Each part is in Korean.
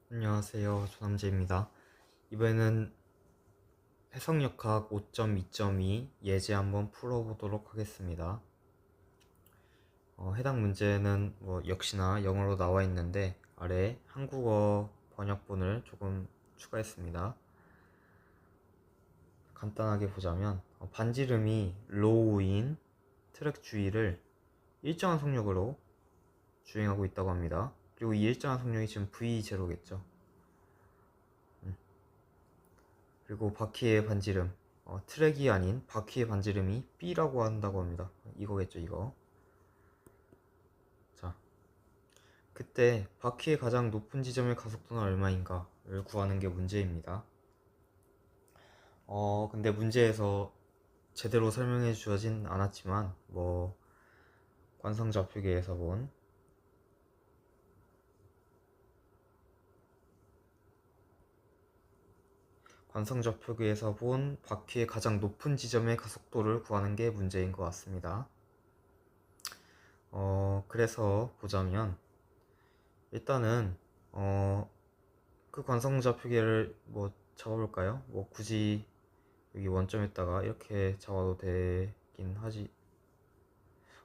안녕하세요. 조남재입니다. 이번에는 해석역학 5.2.2 예제 한번 풀어보도록 하겠습니다. 해당 문제는 역시나 영어로 나와 있는데 아래 한국어 번역본을 조금 추가했습니다. 간단하게 보자면 반지름이 로우인 트랙 주위를 일정한 속력으로 주행하고 있다고 합니다. 그리고 이 일정한 속력이 지금 V0겠죠. 그리고 바퀴의 반지름, 트랙이 아닌 바퀴의 반지름이 B라고 한다고 합니다. 이거겠죠, 이거. 자, 그때 바퀴의 가장 높은 지점의 가속도는 얼마인가를 구하는 게 문제입니다. 근데 문제에서 제대로 설명해 주어진 않았지만, 관성좌표계에서 본 바퀴의 가장 높은 지점의 가속도를 구하는 게 문제인 것 같습니다. 그래서 보자면, 일단은 그 관성좌표계를 잡아볼까요? 굳이 여기 원점에다가 이렇게 잡아도 되긴 하지.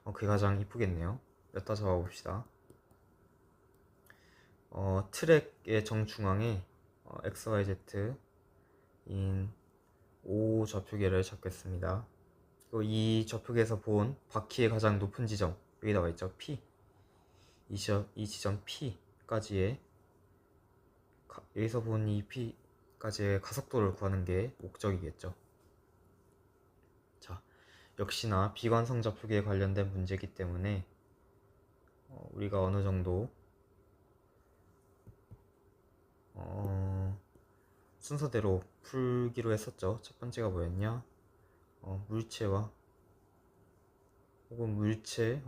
그게 가장 이쁘겠네요. 여기다 잡아봅시다. 트랙의 정중앙에 XYZ인 O 좌표계를 잡겠습니다. 그리고 이 좌표계에서 본 바퀴의 가장 높은 지점, 여기 나와 있죠. P. 이 지점 P까지의 여기서 본 이 P까지의 가속도를 구하는 게 목적이겠죠. 자, 역시나 비관성 좌표계에 관련된 문제이기 때문에 우리가 어느 정도 순서대로 풀기로 했었죠. 첫 번째가 뭐였냐? 물체와 혹은 물체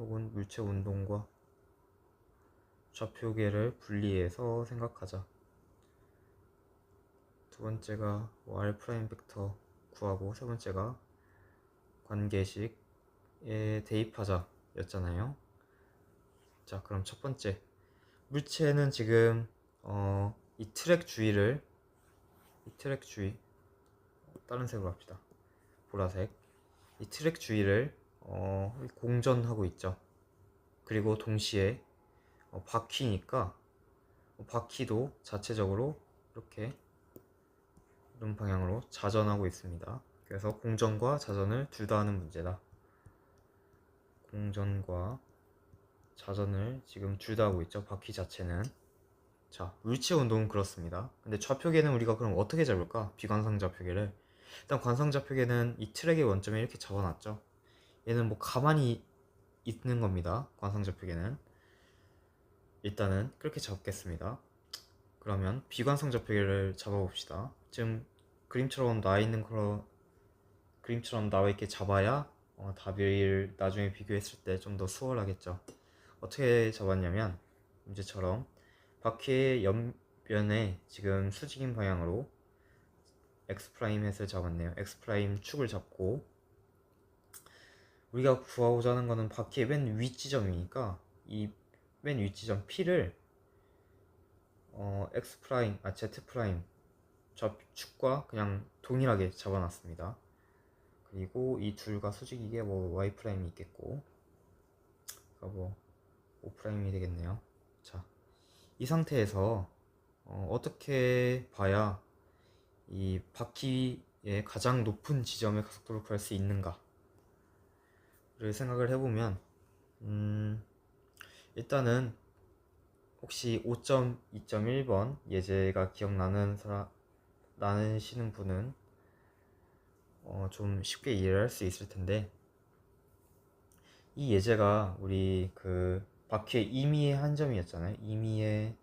운동과 좌표계를 분리해서 생각하자. 두 번째가 R 프라임 벡터 구하고, 세 번째가 관계식에 대입하자 였잖아요. 자, 그럼 첫 번째 물체는 지금 이 트랙 주위 다른 색으로 합시다. 보라색. 이 트랙 주위를 공전하고 있죠. 그리고 동시에 바퀴니까 바퀴도 자체적으로 이렇게 이런 방향으로 자전하고 있습니다. 그래서 공전과 자전을 둘 다 하는 문제다. 공전과 자전을 지금 둘 다 하고 있죠. 바퀴 자체는. 자, 물체 운동은 그렇습니다. 근데 좌표계는 우리가 그럼 어떻게 잡을까? 비관상 좌표계를. 일단 관상 좌표계는 이 트랙의 원점에 이렇게 잡아놨죠. 얘는 가만히 있는 겁니다. 관상 좌표계는. 일단은 그렇게 잡겠습니다. 그러면 비관상 좌표계를 잡아봅시다. 지금 그림처럼 나와 있게 잡아야 답을 나중에 비교했을 때 좀 더 수월하겠죠. 어떻게 잡았냐면 문제처럼 바퀴의 옆면에 지금 수직인 방향으로 X'을 잡았네요. X' 축을 잡고, 우리가 구하고자 하는 거는 바퀴의 맨 윗지점이니까 이 맨 윗지점 P를 Z' 좌축과 그냥 동일하게 잡아놨습니다. 그리고 이 둘과 수직이게 Y'이 있겠고, 그러니까 O'이 되겠네요. 자, 이 상태에서 어떻게 봐야 이 바퀴의 가장 높은 지점의 가속도를 구할 수 있는가를 생각을 해보면, 일단은 혹시 5.2.1번 예제가 나누시는 분은 좀 쉽게 이해를 할 수 있을 텐데, 이 예제가 우리 그 바퀴의 임의의 한 점이었잖아요. 임의의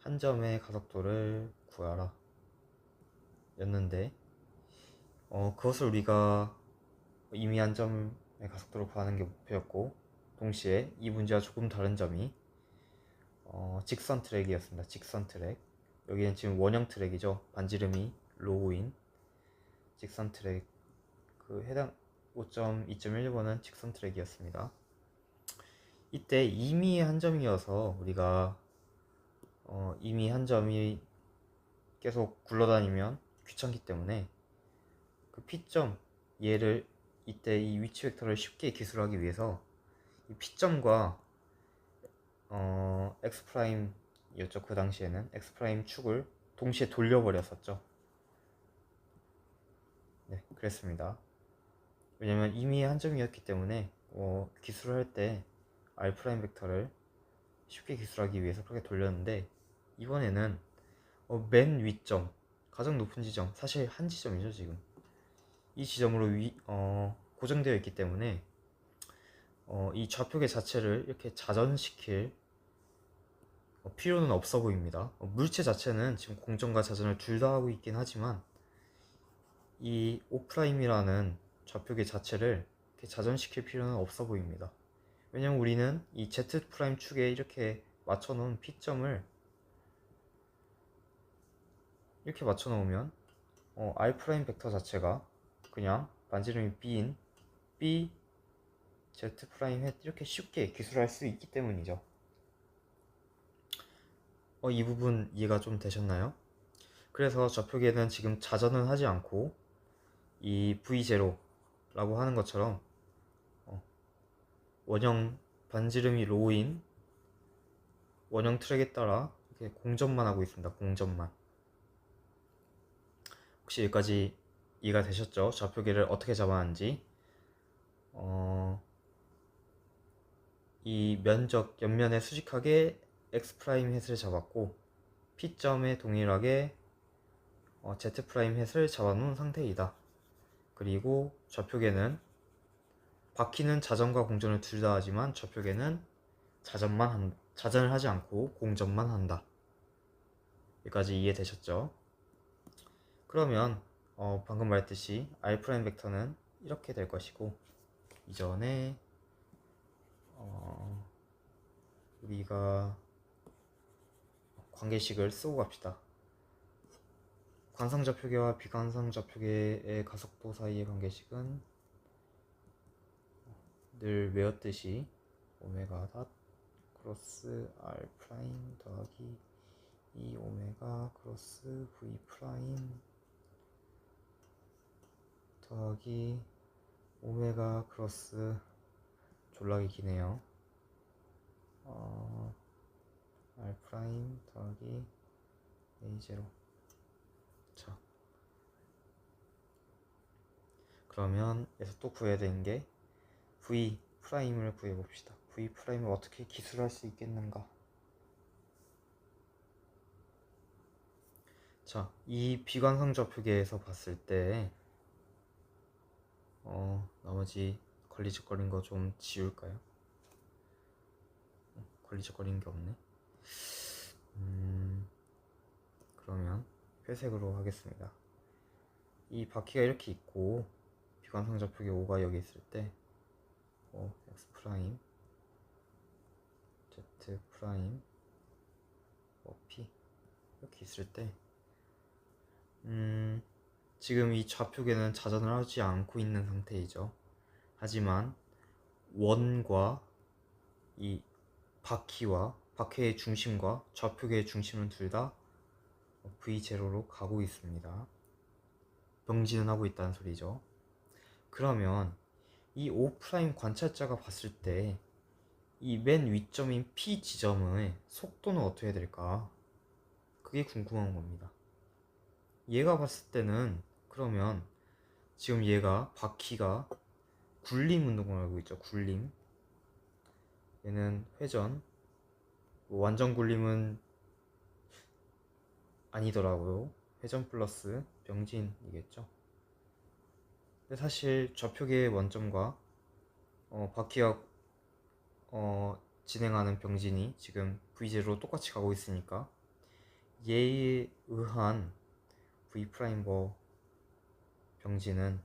한 점의 가속도를 구하라 였는데, 그것을 우리가 임의 한 점의 가속도를 구하는 게 목표였고, 동시에 이 문제와 조금 다른 점이 직선 트랙이었습니다. 직선 트랙. 여기는 지금 원형 트랙이죠. 반지름이 로우인 직선 트랙. 그 해당 5.2.1번은 직선 트랙이었습니다. 이때 임의의 한 점이어서 우리가 이미 한 점이 계속 굴러다니면 귀찮기 때문에 그 P점 얘를 이때 이 위치 벡터를 쉽게 기술하기 위해서 이 P점과 X 프라임이었죠. 그 당시에는 X 프라임 축을 동시에 돌려버렸었죠. 네, 그랬습니다. 왜냐면 이미 한 점이었기 때문에 기술을 할 때 R 프라임 벡터를 쉽게 기술하기 위해서 그렇게 돌렸는데, 이번에는 맨 위점, 가장 높은 지점, 사실 한 지점이죠 지금. 이 지점으로 고정되어 있기 때문에 이 좌표계 자체를 이렇게 자전시킬 필요는 없어 보입니다. 물체 자체는 지금 공전과 자전을 둘 다 하고 있긴 하지만 이 O''이라는 좌표계 자체를 이렇게 자전시킬 필요는 없어 보입니다. 왜냐면 우리는 이 Z' 축에 이렇게 맞춰놓은 P점을 이렇게 맞춰놓으면 R' 벡터 자체가 그냥 반지름이 B인 B Z' 이렇게 쉽게 기술할 수 있기 때문이죠. 이 부분 이해가 좀 되셨나요? 그래서 좌표계는 지금 자전은 하지 않고 이 V0라고 하는 것처럼 원형 반지름이 로우인 원형 트랙에 따라 이렇게 공전만 하고 있습니다. 공전만. 혹시 여기까지 이해가 되셨죠? 좌표계를 어떻게 잡아하는지. 이 면적 옆면에 수직하게 X' 햇을 잡았고 P점에 동일하게 Z' 햇을 잡아놓은 상태이다. 그리고 좌표계는 바퀴는 자전과 공전을 둘 다 하지만 좌표계는 자전을 하지 않고 공전만 한다. 여기까지 이해되셨죠? 그러면 방금 말했듯이 R' 벡터는 이렇게 될 것이고, 이전에 우리가 관계식을 쓰고 갑시다. 관상좌표계와 비관상좌표계의 가속도 사이의 관계식은 늘 외웠듯이 오메가 닷 크로스 R 프라임 더하기 2 오메가 크로스 V 프라임 더하기 오메가 크로스, 졸라게 기네요. R 프라임 더하기 A0. 자, 그러면 여기서 또 구해야 되는 게 V 프라임을 구해봅시다. V 프라임을 어떻게 기술할 수 있겠는가? 자, 이 비관상 좌표계에서 봤을 때 나머지 걸리적거린 거 좀 지울까요? 걸리적거리는 게 없네. 그러면 회색으로 하겠습니다. 이 바퀴가 이렇게 있고 비관상 좌표계 5가 여기 있을 때 X 프라임, Z 프라임, P 이렇게 있을 때 지금 이 좌표계는 자전을 하지 않고 있는 상태이죠. 하지만 원과 이 바퀴의 중심과 좌표계의 중심은 둘 다 V0로 가고 있습니다. 병진은 하고 있다는 소리죠. 그러면 이 O' 관찰자가 봤을 때 이 맨 위점인 P 지점의 속도는 어떻게 될까? 그게 궁금한 겁니다. 얘가 봤을 때는 그러면 지금 얘가 바퀴가 굴림 운동을 하고 있죠. 굴림. 얘는 회전. 완전 굴림은 아니더라고요. 회전 플러스 병진이겠죠. 근데 사실 좌표계의 원점과 바퀴가 진행하는 병진이 지금 V0로 똑같이 가고 있으니까 얘에 의한 V' 병진은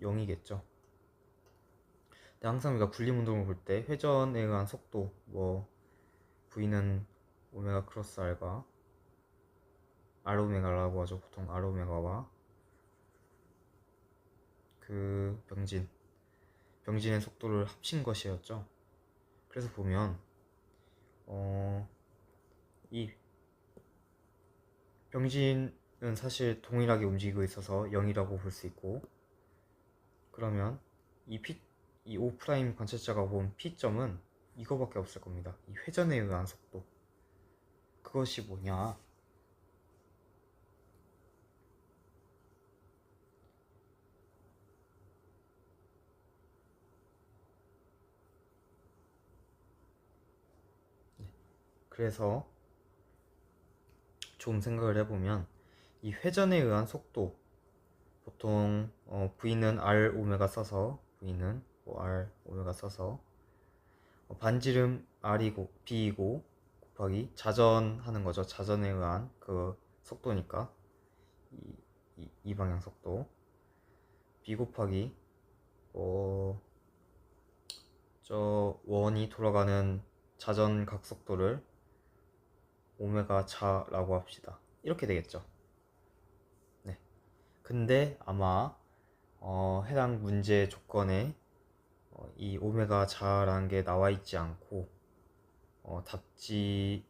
0이겠죠. 근데 항상 우리가 굴림 운동을 볼 때 회전에 의한 속도, V는 오메가 크로스 R과 R 오메가라고 하죠. 보통 R 오메가와 그 병진의 속도를 합친 것이었죠. 그래서 보면 이 병진은 사실 동일하게 움직이고 있어서 0이라고 볼 수 있고, 그러면 이 O' 관찰자가 본 P점은 이거밖에 없을 겁니다. 이 회전에 의한 속도. 그것이 뭐냐? 그래서 좀 생각을 해보면 이 회전에 의한 속도, 보통 V는 R 오메가 써서 V는 뭐 R 오메가 써서 반지름 R이고 B이고 곱하기 자전하는 거죠. 자전에 의한 그 속도니까 이 방향 속도 B 곱하기 저 원이 돌아가는 자전 각속도를 오메가 자라고 합시다. 이렇게 되겠죠. 네. 근데 아마 해당 문제 조건에 이 오메가 자라는 게 나와 있지 않고 답지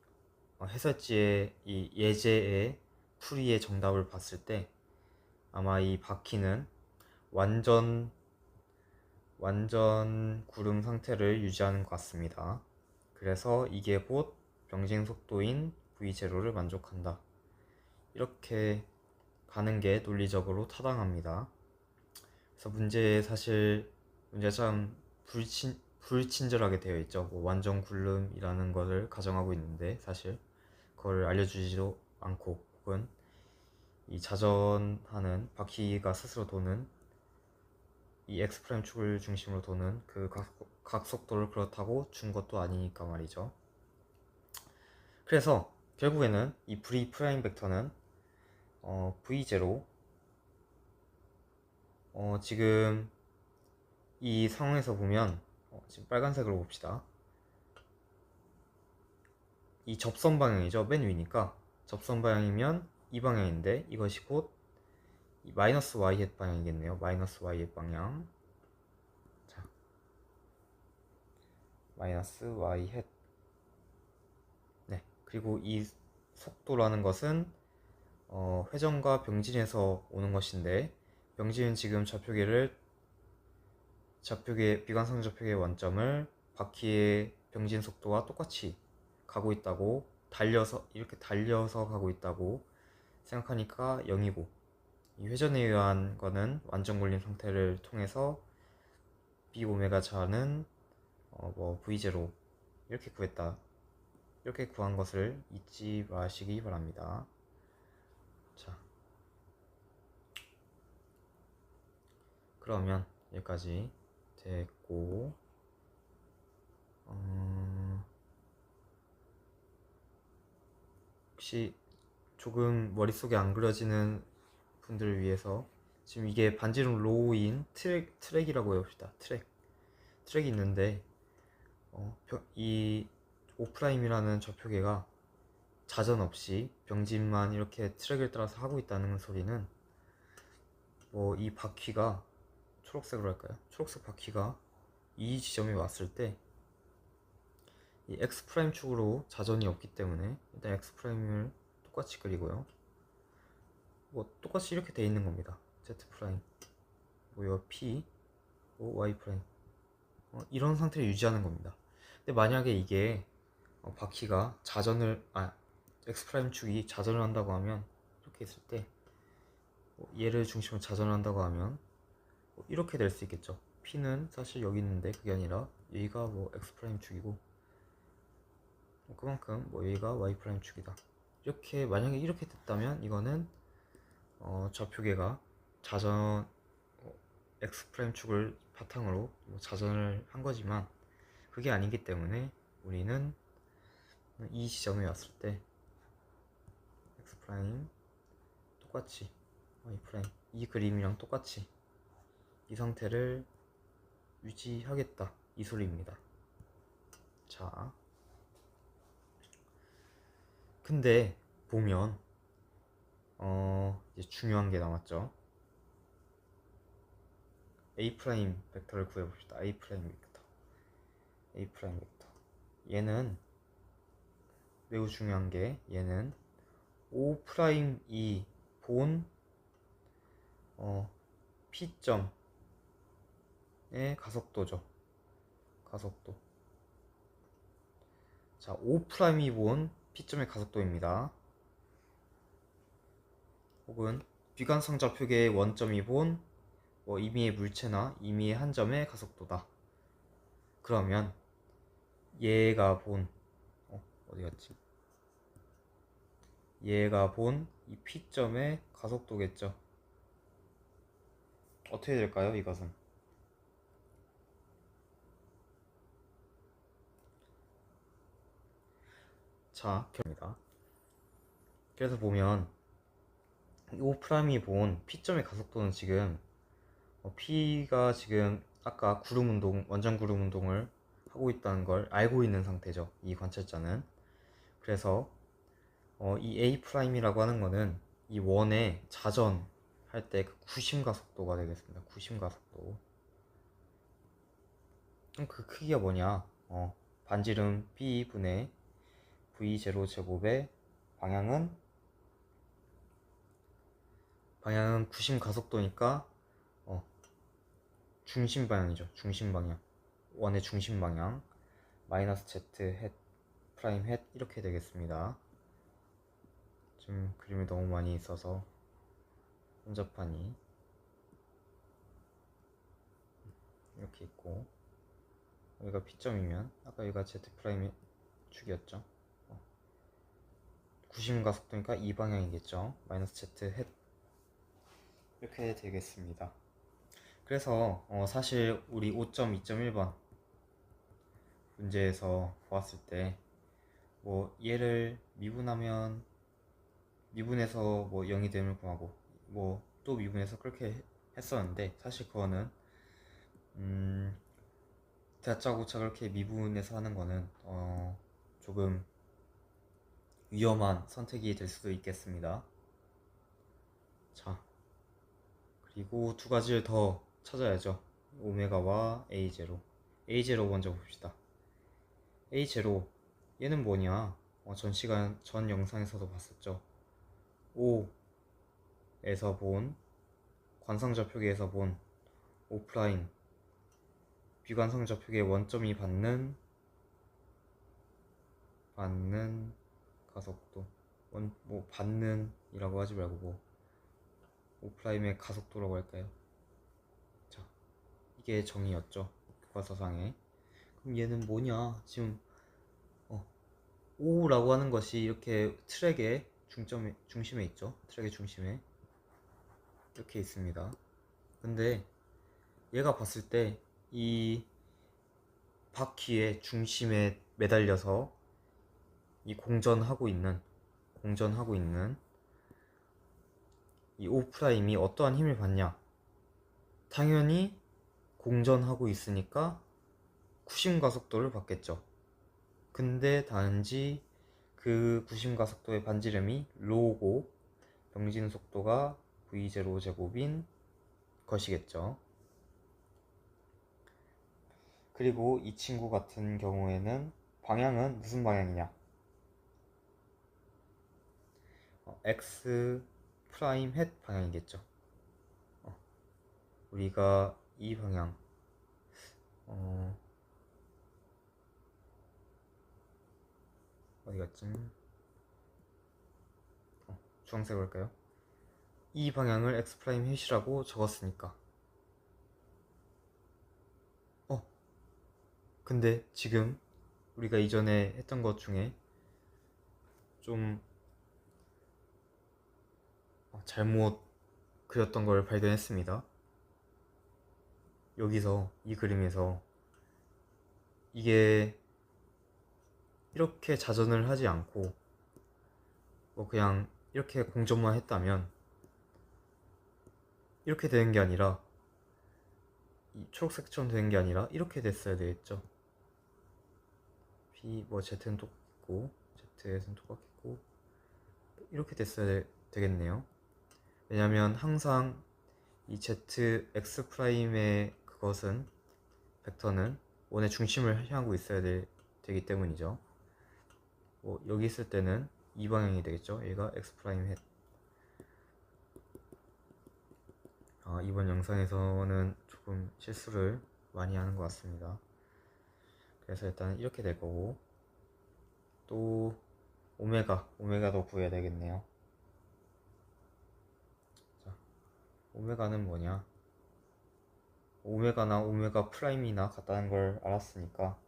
해설지의 이 예제의 풀이의 정답을 봤을 때 아마 이 바퀴는 완전 구름 상태를 유지하는 것 같습니다. 그래서 이게 곧 병진 속도인 V0를 만족한다. 이렇게 가는 게 논리적으로 타당합니다. 그래서 문제가 참 불친절하게 되어 있죠. 뭐 완전 굴름이라는 것을 가정하고 있는데 사실 그걸 알려주지도 않고, 혹은 이 자전하는 바퀴가 스스로 도는 이 X' 축을 중심으로 도는 그 각속도를 그렇다고 준 것도 아니니까 말이죠. 그래서 결국에는 이 V 프라임 벡터는 V0 지금 이 상황에서 보면 지금 빨간색으로 봅시다. 이 접선 방향이죠. 맨 위니까 접선 방향이면 이 방향인데 이것이 곧 마이너스 y 방향이겠네요. 마이너스 y 방향. 자, 마이너스 y 네. 그리고 이 속도라는 것은 회전과 병진에서 오는 것인데, 병진은 지금 비관성 좌표계의 원점을 바퀴의 병진 속도와 똑같이 가고 있다고 이렇게 달려서 가고 있다고 생각하니까 0이고, 이 회전에 의한 거는 완전 굴림 상태를 통해서 B 오메가 자는 V0 이렇게 구했다. 이렇게 구한 것을 잊지 마시기 바랍니다. 자, 그러면 여기까지 됐고, 혹시 조금 머릿속에 안 그려지는 분들을 위해서 지금 이게 반지름 로우인 트랙이라고 해봅시다. 트랙이 있는데 이 오프라임이라는 좌표계가 자전 없이 병진만 이렇게 트랙을 따라서 하고 있다는 소리는 이 바퀴가 초록색으로 할까요? 초록색 바퀴가 이 지점에 왔을 때 이 X' 축으로 자전이 없기 때문에 일단 X'을 똑같이 그리고요. 똑같이 이렇게 돼 있는 겁니다. Z', P, Y', 이런 상태를 유지하는 겁니다. 근데 만약에 이게 바퀴가 X' 축이 자전을 한다고 하면, 이렇게 있을 때 얘를 중심으로 자전을 한다고 하면 이렇게 될 수 있겠죠. P는 사실 여기 있는데 그게 아니라 여기가 X' 축이고 그만큼 여기가 Y' 축이다. 이렇게 만약에 이렇게 됐다면 이거는 좌표계가 X' 축을 바탕으로 자전을 한 거지만 그게 아니기 때문에 우리는 이 지점에 왔을 때 X' 똑같이 Y' 이 그림이랑 똑같이 이 상태를 유지하겠다, 이 소리입니다. 자, 근데 보면 이제 중요한 게 남았죠. A' 벡터를 구해봅시다. A' 벡터. 얘는 매우 중요한 게 얘는 O'E이 본 P점의 가속도죠. 가속도. 자, O'이 본 P점의 가속도입니다. 혹은 비관성좌표계의 원점이 본 임의의 물체나 임의의 한 점의 가속도다. 그러면 얘가 본 어디 갔지? 얘가 본 이 P점의 가속도겠죠. 어떻게 될까요, 이것은? 자, 결입니다. 그래서 보면 O'이 본 P점의 가속도는 지금 P가 지금 아까 구름 운동, 원전 구름 운동을 하고 있다는 걸 알고 있는 상태죠. 이 관찰자는. 그래서 이 A'이라고 하는 거는 이 원의 자전 할 때 그 구심 가속도가 되겠습니다. 구심 가속도. 그럼 그 크기가 뭐냐? 반지름 B분의 V0 제곱의 방향은 구심 가속도니까 중심 방향이죠. 중심 방향. 원의 중심 방향. 마이너스 Z 햇 프라임 햇 이렇게 되겠습니다. 좀 그림을 너무 많이 써서 혼잡하니 이렇게 있고, 여기가 P점이면 아까 여기가 Z 프라임의 축이었죠. 구심 가속도니까 이 방향이겠죠. 마이너스 Z 햇 이렇게 되겠습니다. 그래서 사실 우리 5.2.1번 문제에서 보았을 때 얘를 미분해서 0이 됨을 구하고 또 미분해서 그렇게 했었는데, 사실 그거는 다짜고짜 그렇게 미분해서 하는 거는 조금 위험한 선택이 될 수도 있겠습니다. 자, 그리고 두 가지를 더 찾아야죠. 오메가와 A0. A0 먼저 봅시다. A0 얘는 뭐냐? 전 영상에서도 봤었죠. O에서 본 관성좌표계에서 본 O' 비관성좌표계 원점이 받는 가속도, 받는 이라고 하지 말고 O'의 가속도라고 할까요? 자, 이게 정의였죠, 교과서상에. 그럼 얘는 뭐냐? 지금 O라고 하는 것이 이렇게 트랙의 중심에 있죠. 트랙의 중심에 이렇게 있습니다. 근데 얘가 봤을 때 이 바퀴의 중심에 매달려서 이 공전하고 있는 이 O'이 어떠한 힘을 받냐? 당연히 공전하고 있으니까 구심 가속도를 받겠죠. 근데 단지 그 구심 가속도의 반지름이 로고 병진 속도가 V0 제곱인 것이겠죠. 그리고 이 친구 같은 경우에는 방향은 무슨 방향이냐? X 프라임 햇 방향이겠죠. 우리가 이 방향 어디 갔지? 주황색으로 할까요? 이 방향을 X 프라임 햇이라고 적었으니까. 근데 지금 우리가 이전에 했던 것 중에 좀 잘못 그렸던 걸 발견했습니다. 여기서 이 그림에서 이게 이렇게 자전을 하지 않고 그냥 이렇게 공전만 했다면 이렇게 되는 게 아니라, 이 초록색처럼 되는 게 아니라 이렇게 됐어야 되겠죠. Z는 똑같고 Z는 똑같고 이렇게 됐어야 되겠네요. 왜냐면 항상 이 Z, X 프라임의 그것은 벡터는 원의 중심을 향하고 있어야 되기 때문이죠. 여기 있을 때는 이 방향이 되겠죠. 얘가 x 프라임 햇. 이번 영상에서는 조금 실수를 많이 하는 것 같습니다. 그래서 일단 이렇게 될 거고, 또 오메가도 구해야 되겠네요. 자, 오메가는 뭐냐? 오메가나 오메가 프라임이나 같다는 걸 알았으니까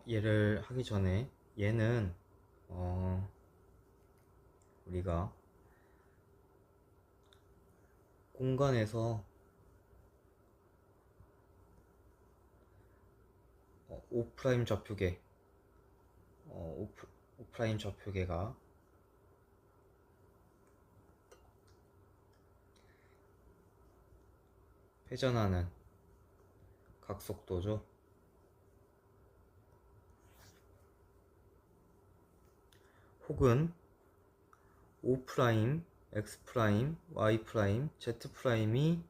얘를 하기 전에 얘는 우리가 공간에서 O' 좌표계 O' 좌표계가 회전하는 각속도죠. 혹은 O', X', Y', Z'이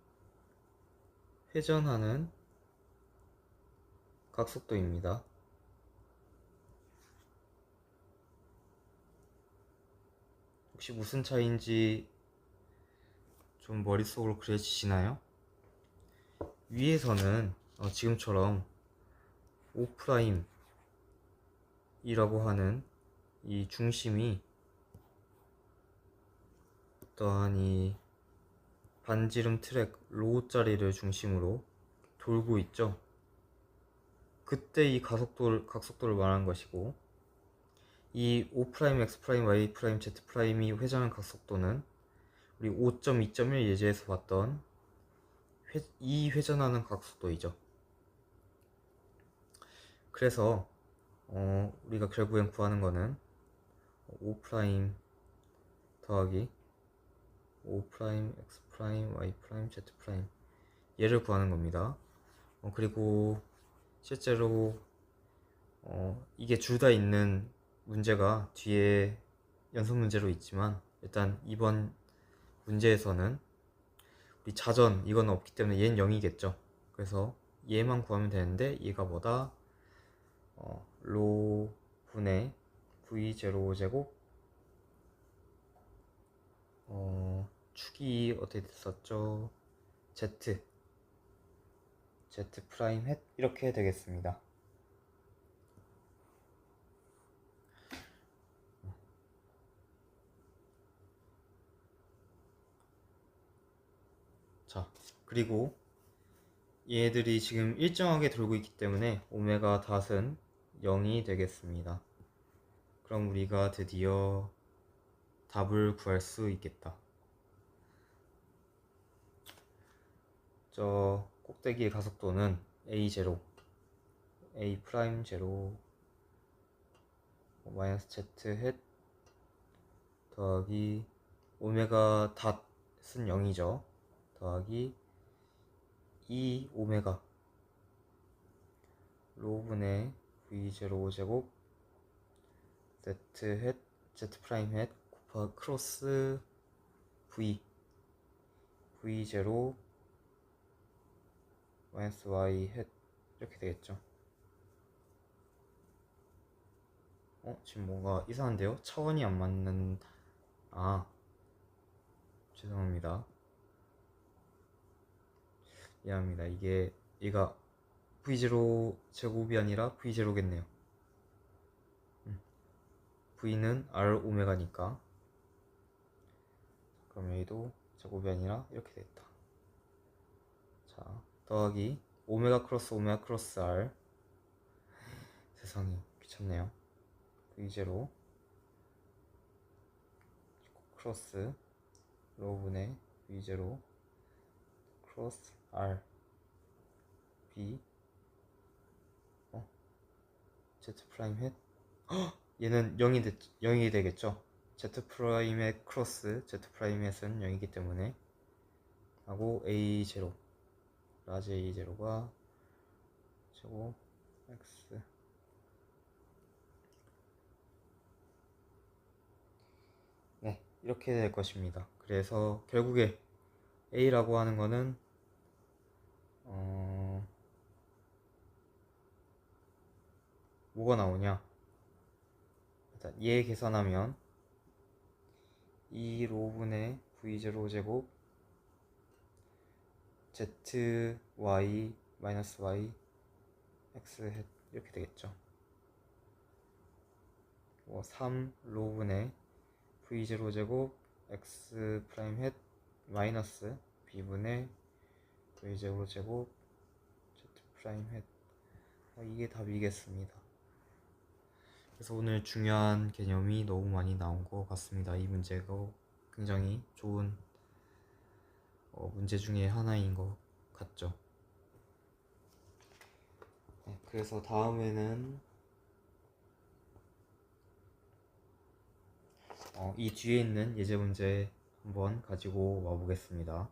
회전하는 각속도입니다. 혹시 무슨 차이인지 좀 머릿속으로 그려지시나요? 위에서는 지금처럼 O'이라고 하는 이 중심이 어떠한 이 반지름 트랙 로 자리를 중심으로 돌고 있죠. 그때 이 각속도를 말하는 것이고, 이 O', X', Y', Z'이 회전한 각속도는 우리 5.2.1 예제에서 봤던 이 회전하는 각속도이죠. 그래서 우리가 결국엔 구하는 거는 O' 더하기 O', X', Y', Z' 얘를 구하는 겁니다. 그리고 실제로 이게 둘 다 있는 문제가 뒤에 연속 문제로 있지만, 일단 이번 문제에서는 우리 자전 이건 없기 때문에 얘는 0이겠죠. 그래서 얘만 구하면 되는데, 얘가 뭐다? 로 분의 V0 제곱 축이 어떻게 됐었죠? Z 프라임 햇 이렇게 되겠습니다. 자, 그리고 얘들이 지금 일정하게 돌고 있기 때문에 오메가 닷은 0이 되겠습니다. 그럼 우리가 드디어 답을 구할 수 있겠다. 저 꼭대기의 가속도는 A0 마이너스 Z 햇 더하기 오메가 닷은 0이죠. 더하기 2 오메가 로분의 V0 제곱 Z 햇 Z 프라임 햇 곱하기 크로스 V0 마이너스 Y 햇 이렇게 되겠죠. 지금 뭔가 이상한데요? 차원이 안 맞는... 죄송합니다. 미안합니다. 얘가 V0 제곱이 아니라 V0겠네요. V는 R 오메가니까. 그럼 여기도 제곱이 아니라 이렇게 되겠다. 자, 더하기 오메가 크로스 R. 세상에 귀찮네요. V0 크로스 로분의 V0 크로스 R B Z 프라임 햇 얘는 0이 되겠죠. Z 프라임의 크로스 Z 프라임 햇은 0이기 때문에 하고 A0 라지 A0가 제곱 X 이렇게 될 것입니다. 그래서 결국에 A라고 하는 거는 뭐가 나오냐? 일단 얘 계산하면 2로분의 V0 제곱 Z Y 마이너스 Y X 햇 이렇게 되겠죠. 3로분의 V0 제곱 X 프라임 햇 마이너스 B분의 V0 제곱 Z 프라임 햇 이게 답이겠습니다. 그래서 오늘 중요한 개념이 너무 많이 나온 것 같습니다. 이 문제가 굉장히 좋은 문제 중에 하나인 것 같죠. 네, 그래서 다음에는 이 뒤에 있는 예제 문제 한번 가지고 와 보겠습니다.